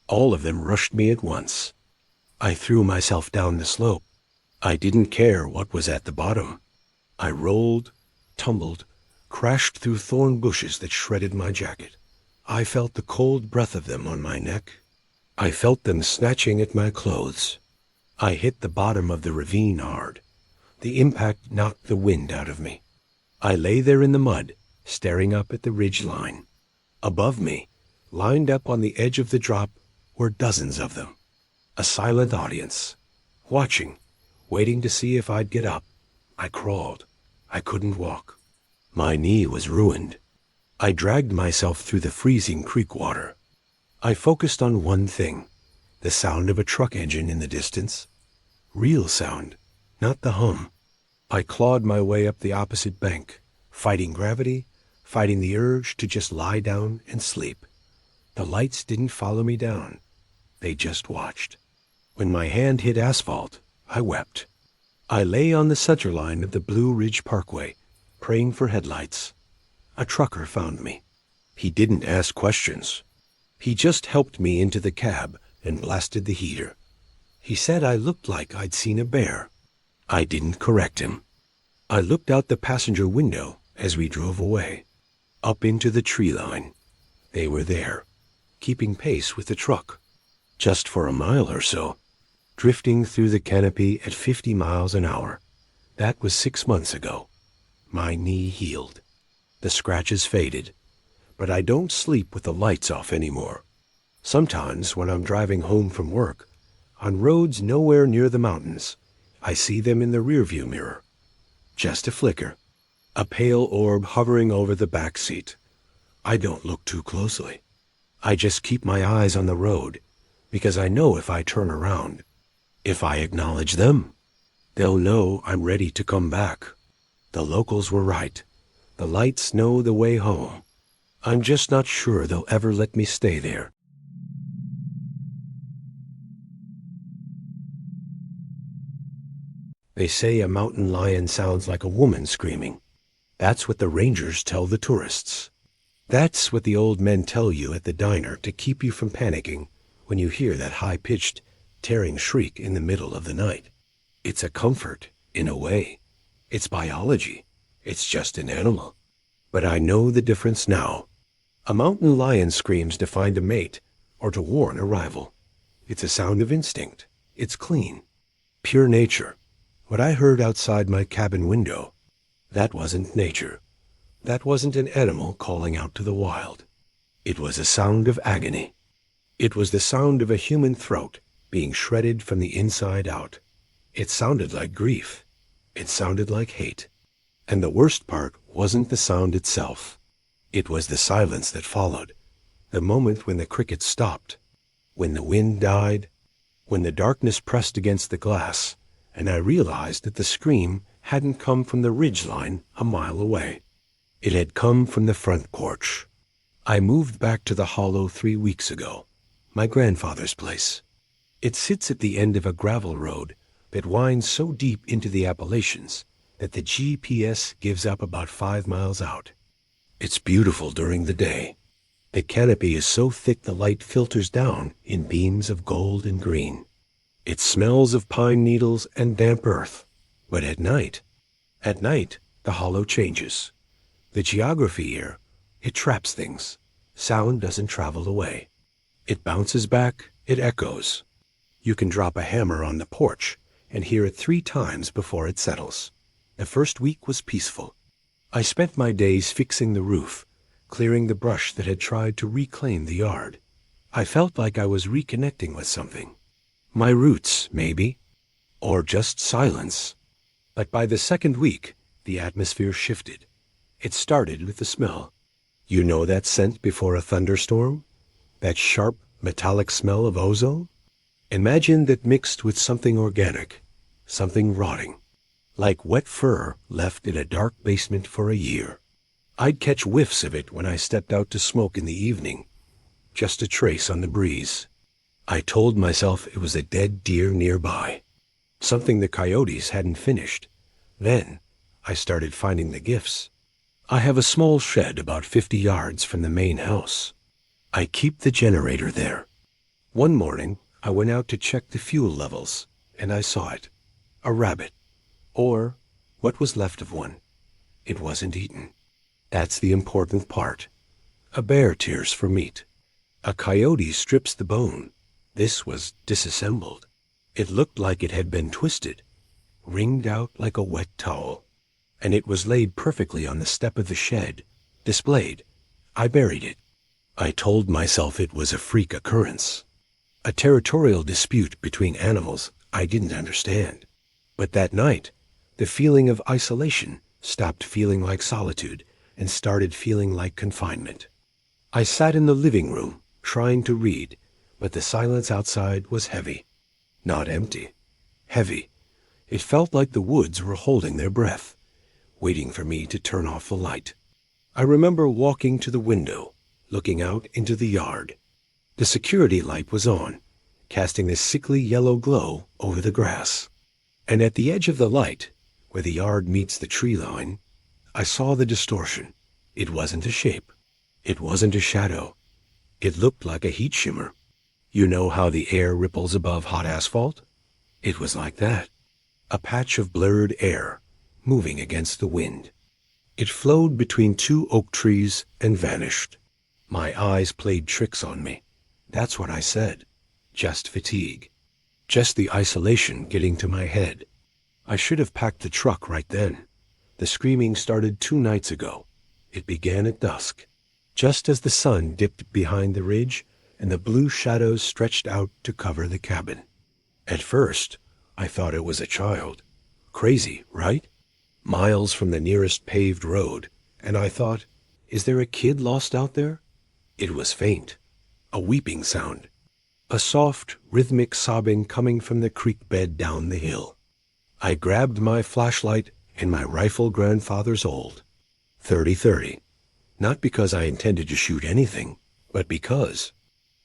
All of them rushed me at once. I threw myself down the slope. I didn't care what was at the bottom. I rolled, tumbled, crashed through thorn bushes that shredded my jacket. I felt the cold breath of them on my neck. I felt them snatching at my clothes. I hit the bottom of the ravine hard. The impact knocked the wind out of me. I lay there in the mud, staring up at the ridge line. Above me, lined up on the edge of the drop, were dozens of them. A silent audience, watching, waiting to see if I'd get up. I crawled. I couldn't walk. My knee was ruined. I dragged myself through the freezing creek water. I focused on one thing, the sound of a truck engine in the distance. Real sound, not the hum. I clawed my way up the opposite bank, fighting gravity, fighting the urge to just lie down and sleep. The lights didn't follow me down. They just watched. When my hand hit asphalt, I wept. I lay on the center line of the Blue Ridge Parkway, praying for headlights. A trucker found me. He didn't ask questions. He just helped me into the cab and blasted the heater. He said I looked like I'd seen a bear. I didn't correct him. I looked out the passenger window as we drove away, up into the tree line. They were there, keeping pace with the truck, just for a mile or so, drifting through the canopy at 50 miles an hour. That was 6 months ago. My knee healed. The scratches faded, but I don't sleep with the lights off anymore. Sometimes when I'm driving home from work, on roads nowhere near the mountains, I see them in the rearview mirror. Just a flicker, a pale orb hovering over the back seat. I don't look too closely. I just keep my eyes on the road, because I know if I turn around, if I acknowledge them, they'll know I'm ready to come back. The locals were right. The lights know the way home. I'm just not sure they'll ever let me stay there. They say a mountain lion sounds like a woman screaming. That's what the rangers tell the tourists. That's what the old men tell you at the diner to keep you from panicking when you hear that high-pitched, tearing shriek in the middle of the night. It's a comfort, in a way. It's biology. It's just an animal. But I know the difference now. A mountain lion screams to find a mate or to warn a rival. It's a sound of instinct. It's clean. Pure nature. What I heard outside my cabin window, that wasn't nature. That wasn't an animal calling out to the wild. It was a sound of agony. It was the sound of a human throat being shredded from the inside out. It sounded like grief. It sounded like hate. And the worst part wasn't the sound itself. It was the silence that followed, the moment when the crickets stopped, when the wind died, when the darkness pressed against the glass, and I realized that the scream hadn't come from the ridgeline a mile away. It had come from the front porch. I moved back to the hollow 3 weeks ago, my grandfather's place. It sits at the end of a gravel road that winds so deep into the Appalachians that the GPS gives up about 5 miles out. It's beautiful during the day. The canopy is so thick the light filters down in beams of gold and green. It smells of pine needles and damp earth. But at night, the hollow changes. The geography here, it traps things. Sound doesn't travel away. It bounces back, it echoes. You can drop a hammer on the porch and hear it 3 times before it settles. The first week was peaceful. I spent my days fixing the roof, clearing the brush that had tried to reclaim the yard. I felt like I was reconnecting with something. My roots, maybe. Or just silence. But by the second week, the atmosphere shifted. It started with the smell. You know that scent before a thunderstorm? That sharp, metallic smell of ozone? Imagine that mixed with something organic, something rotting, like wet fur left in a dark basement for a year. I'd catch whiffs of it when I stepped out to smoke in the evening, just a trace on the breeze. I told myself it was a dead deer nearby, something the coyotes hadn't finished. Then I started finding the gifts. I have a small shed about 50 yards from the main house. I keep the generator there. One morning, I went out to check the fuel levels, and I saw it. A rabbit. Or what was left of one. It wasn't eaten. That's the important part. A bear tears for meat. A coyote strips the bone. This was disassembled. It looked like it had been twisted, wringed out like a wet towel. And it was laid perfectly on the step of the shed, displayed. I buried it. I told myself it was a freak occurrence, a territorial dispute between animals I didn't understand. But that night, the feeling of isolation stopped feeling like solitude and started feeling like confinement. I sat in the living room, trying to read, but the silence outside was heavy. Not empty. Heavy. It felt like the woods were holding their breath, waiting for me to turn off the light. I remember walking to the window, looking out into the yard. The security light was on, casting this sickly yellow glow over the grass. And at the edge of the light, where the yard meets the tree line, I saw the distortion. It wasn't a shape. It wasn't a shadow. It looked like a heat shimmer. You know how the air ripples above hot asphalt? It was like that. A patch of blurred air, moving against the wind. It flowed between 2 oak trees and vanished. My eyes played tricks on me. That's what I said. Just fatigue. Just the isolation getting to my head. I should have packed the truck right then. The screaming started 2 nights ago. It began at dusk, just as the sun dipped behind the ridge and the blue shadows stretched out to cover the cabin. At first, I thought it was a child. Crazy, right? Miles from the nearest paved road, and I thought, is there a kid lost out there? It was faint, a weeping sound, a soft, rhythmic sobbing coming from the creek bed down the hill. I grabbed my flashlight and my rifle grandfather's old, 30-30, not because I intended to shoot anything, but because,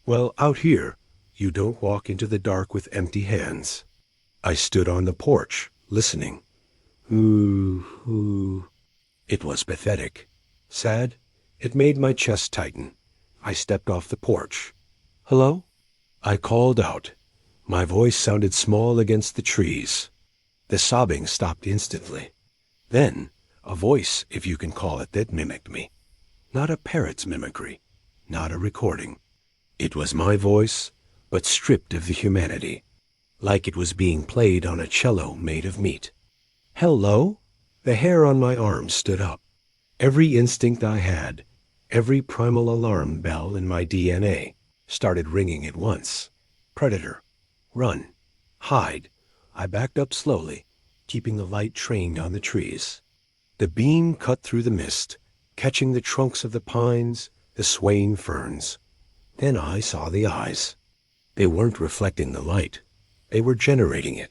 well, out here, you don't walk into the dark with empty hands. I stood on the porch, listening. Ooh, ooh. It was pathetic. Sad. It made my chest tighten. I stepped off the porch. Hello? I called out. My voice sounded small against the trees. The sobbing stopped instantly. Then, a voice, if you can call it, that mimicked me. Not a parrot's mimicry. Not a recording. It was my voice, but stripped of the humanity, like it was being played on a cello made of meat. Hello? The hair on my arm stood up. Every instinct I had, every primal alarm bell in my DNA, started ringing at once. Predator. Run. Hide. I backed up slowly, keeping the light trained on the trees. The beam cut through the mist, catching the trunks of the pines, the swaying ferns. Then I saw the eyes. They weren't reflecting the light. They were generating it.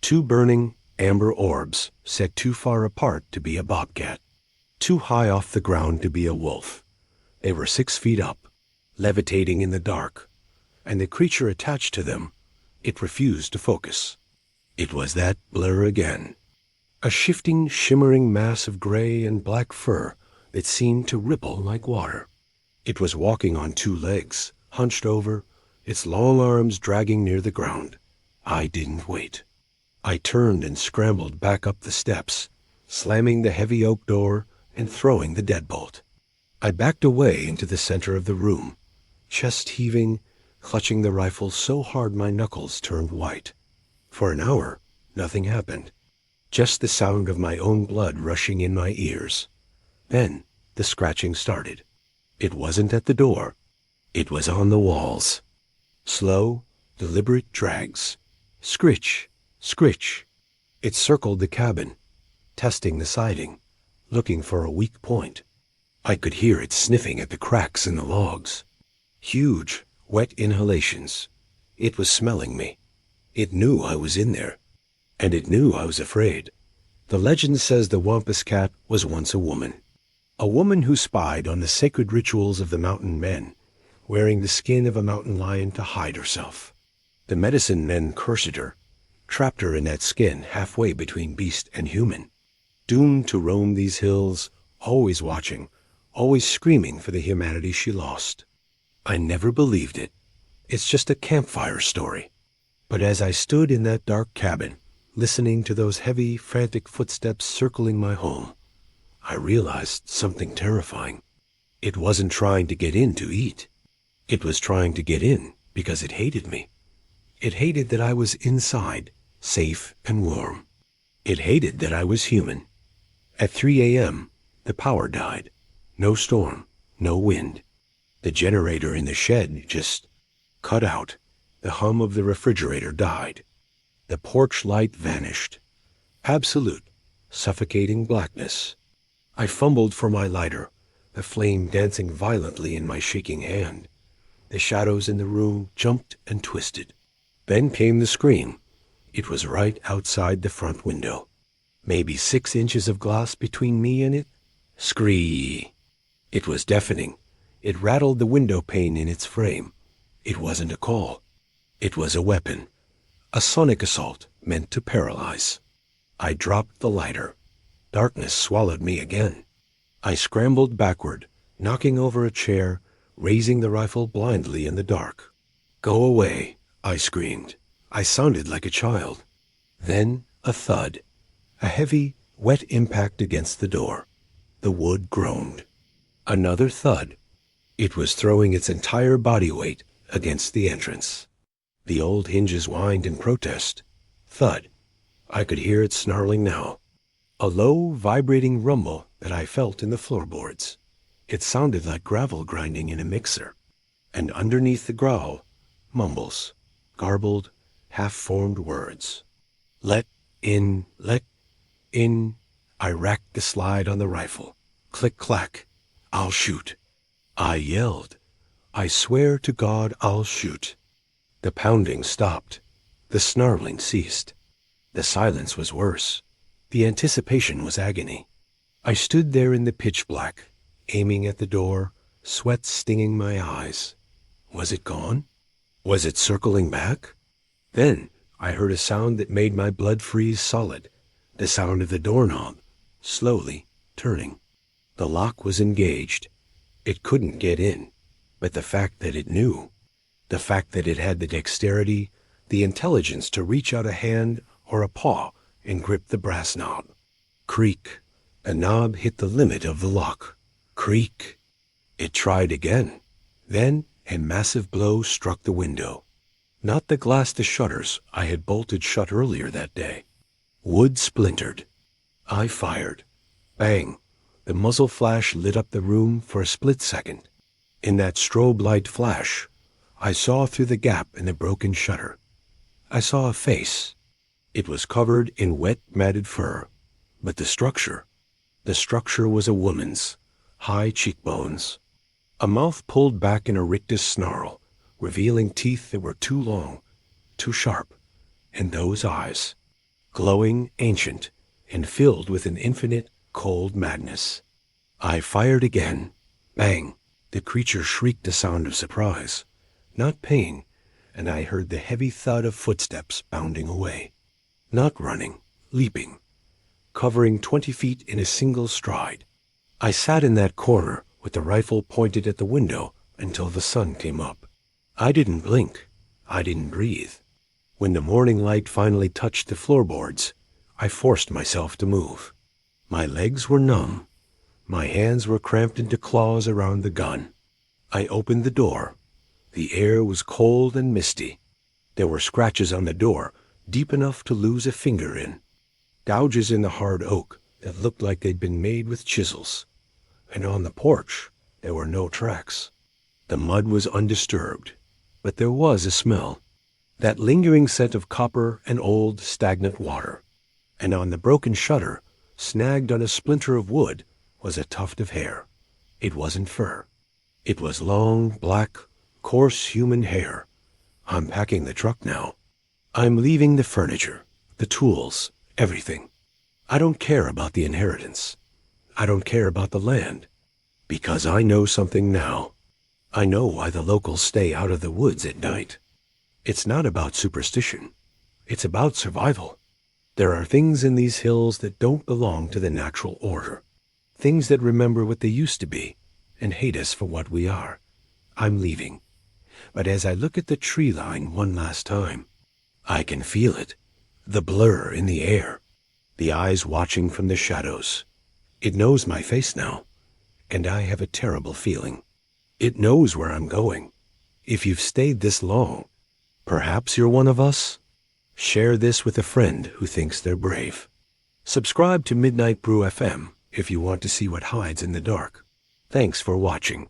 Two burning, amber orbs set too far apart to be a bobcat, too high off the ground to be a wolf. They were 6 feet up, levitating in the dark, and the creature attached to them, it refused to focus. It was that blur again. A shifting, shimmering mass of gray and black fur that seemed to ripple like water. It was walking on 2 legs, hunched over, its long arms dragging near the ground. I didn't wait. I turned and scrambled back up the steps, slamming the heavy oak door and throwing the deadbolt. I backed away into the center of the room, chest heaving, clutching the rifle so hard my knuckles turned white. For an hour, nothing happened. Just the sound of my own blood rushing in my ears. Then the scratching started. It wasn't at the door. It was on the walls. Slow, deliberate drags. Scritch, scritch. It circled the cabin, testing the siding, looking for a weak point. I could hear it sniffing at the cracks in the logs. Huge, wet inhalations. It was smelling me. It knew I was in there. And it knew I was afraid. The legend says the wampus cat was once a woman who spied on the sacred rituals of the mountain men, wearing the skin of a mountain lion to hide herself. The medicine men cursed her, trapped her in that skin halfway between beast and human, doomed to roam these hills, always watching, always screaming for the humanity she lost. I never believed it. It's just a campfire story. But as I stood in that dark cabin, listening to those heavy, frantic footsteps circling my home, I realized something terrifying. It wasn't trying to get in to eat. It was trying to get in because it hated me. It hated that I was inside, safe and warm. It hated that I was human. At 3 a.m., the power died. No storm, no wind. The generator in the shed just cut out. The hum of the refrigerator died. The porch light vanished. Absolute, suffocating blackness. I fumbled for my lighter, the flame dancing violently in my shaking hand. The shadows in the room jumped and twisted. Then came the scream. It was right outside the front window. Maybe 6 inches of glass between me and it. Scree! It was deafening. It rattled the window pane in its frame. It wasn't a call. It was a weapon. A sonic assault meant to paralyze. I dropped the lighter. Darkness swallowed me again. I scrambled backward, knocking over a chair, raising the rifle blindly in the dark. "Go away," I screamed. I sounded like a child. Then a thud. A heavy, wet impact against the door. The wood groaned. Another thud. It was throwing its entire body weight against the entrance. The old hinges whined in protest. Thud. I could hear it snarling now. A low, vibrating rumble that I felt in the floorboards. It sounded like gravel grinding in a mixer. And underneath the growl, mumbles, garbled, half-formed words. Let in. I racked the slide on the rifle. Click-clack. I'll shoot. I yelled. I swear to God I'll shoot. The pounding stopped. The snarling ceased. The silence was worse. The anticipation was agony. I stood there in the pitch black, aiming at the door, sweat stinging my eyes. Was it gone? Was it circling back? Then I heard a sound that made my blood freeze solid, the sound of the doorknob, slowly turning. The lock was engaged. It couldn't get in, but the fact that it knew, the fact that it had the dexterity, the intelligence to reach out a hand or a paw and grip the brass knob. Creak. A knob hit the limit of the lock. Creak. It tried again. Then a massive blow struck the window. Not the glass to shutters I had bolted shut earlier that day. Wood splintered. I fired. Bang. The muzzle flash lit up the room for a split second. In that strobe light flash, I saw through the gap in the broken shutter. I saw a face. It was covered in wet, matted fur, but the structure was a woman's, high cheekbones, a mouth pulled back in a rictus snarl, revealing teeth that were too long, too sharp, and those eyes, glowing, ancient, and filled with an infinite, cold madness. I fired again. Bang! The creature shrieked a sound of surprise, not pain, and I heard the heavy thud of footsteps bounding away. Not running, leaping, covering 20 feet in a single stride. I sat in that corner with the rifle pointed at the window until the sun came up. I didn't blink. I didn't breathe. When the morning light finally touched the floorboards, I forced myself to move. My legs were numb. My hands were cramped into claws around the gun. I opened the door. The air was cold and misty. There were scratches on the door, deep enough to lose a finger in. Gouges in the hard oak that looked like they'd been made with chisels. And on the porch, there were no tracks. The mud was undisturbed, but there was a smell. That lingering scent of copper and old, stagnant water. And on the broken shutter, snagged on a splinter of wood, was a tuft of hair. It wasn't fur. It was long, black, coarse human hair. I'm packing the truck now. I'm leaving the furniture, the tools, everything. I don't care about the inheritance. I don't care about the land. Because I know something now. I know why the locals stay out of the woods at night. It's not about superstition. It's about survival. There are things in these hills that don't belong to the natural order. Things that remember what they used to be and hate us for what we are. I'm leaving. But as I look at the tree line one last time, I can feel it. The blur in the air. The eyes watching from the shadows. It knows my face now. And I have a terrible feeling. It knows where I'm going. If you've stayed this long, perhaps you're one of us. Share this with a friend who thinks they're brave. Subscribe to Midnight Brew FM if you want to see what hides in the dark. Thanks for watching.